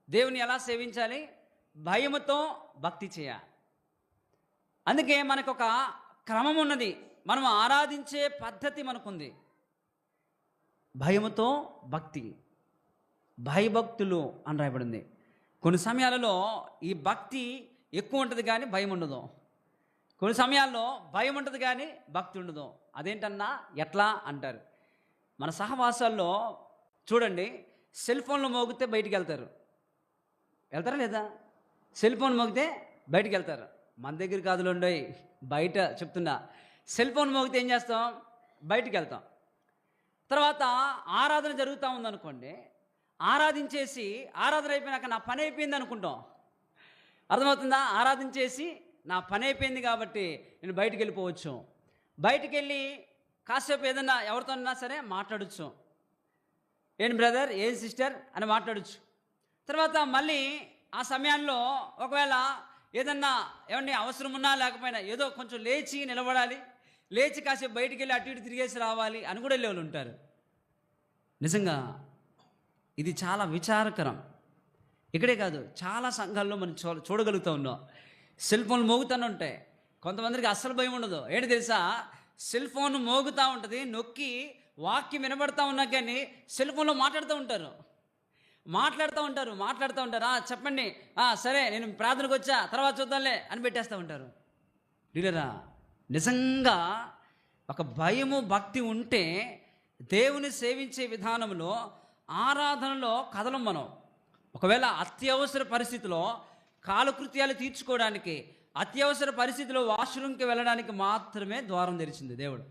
దేవుని ఎలా సేవించాలి? భయముతో భక్తి చేయాలి. అందుకే మనకొక క్రమం ఉన్నది. మనం ఆరాధించే పద్ధతి మనకుంది. భయముతో భక్తి, భయభక్తులు అని రాయబడింది. కొన్ని సమయాలలో ఈ భక్తి ఎక్కువ ఉంటుంది కానీ భయం ఉండదు. కొన్ని సమయాల్లో భయం ఉంటుంది కానీ భక్తి ఉండదు. అదేంటన్నా ఎట్లా అంటారు. మన సహవాసాల్లో చూడండి, సెల్ ఫోన్లు మోగితే బయటికి వెళ్తారా లేదా? సెల్ ఫోన్ మోగితే బయటికి వెళ్తారు. మన దగ్గర కాదులోండోయ్, బయట చెప్తున్నా. సెల్ ఫోన్ మోగితే ఏం చేస్తాం? బయటికి వెళ్తాం. తర్వాత ఆరాధన జరుగుతూ ఉందనుకోండి, ఆరాధన అయిపోయినాక నా పని అయిపోయింది అనుకుంటాం. అర్థమవుతుందా? ఆరాధించేసి నా పని అయిపోయింది కాబట్టి నేను బయటికి వెళ్ళిపోవచ్చు. బయటికి వెళ్ళి కాసేపు ఏదన్నా ఎవరితోనన్నా సరే మాట్లాడచ్చు. ఏంటి బ్రదర్, ఏం సిస్టర్ అని మాట్లాడచ్చు. తర్వాత మళ్ళీ ఆ సమయాల్లో ఒకవేళ ఏదన్నా ఏమన్నా అవసరం ఉన్నా లేకపోయినా ఏదో కొంచెం లేచి నిలబడాలి, లేచి కాసేపు బయటికి వెళ్ళి అటు ఇటు తిరిగేసి రావాలి అని కూడా వెళ్ళేవాళ్ళు ఉంటారు. నిజంగా ఇది చాలా విచారకరం. ఇక్కడే కాదు, చాలా సంఘాల్లో మనం చూడగలుగుతూ ఉన్నాం. సెల్ ఫోన్లు మోగుతూనే ఉంటాయి. కొంతమందికి అస్సలు భయం ఉండదు. ఏంటి తెలుసా? సెల్ ఫోన్ మోగుతూ ఉంటుంది, నొక్కి వాక్యం వినబడతా ఉన్నా కానీ సెల్ ఫోన్లో మాట్లాడుతూ ఉంటారు. చెప్పండి, సరే నేను ప్రార్థనకు వచ్చా, తర్వాత చూద్దాంలే అని పెట్టేస్తూ ఉంటారు. డీలరా, నిజంగా ఒక భయము భక్తి ఉంటే దేవుని సేవించే విధానంలో, ఆరాధనలో కదలం మనం. ఒకవేళ అత్యవసర పరిస్థితిలో కాలకృత్యాలు తీర్చుకోవడానికి, అత్యవసర పరిస్థితిలో వాష్రూమ్కి వెళ్ళడానికి మాత్రమే ద్వారం తెరిచింది దేవుడు.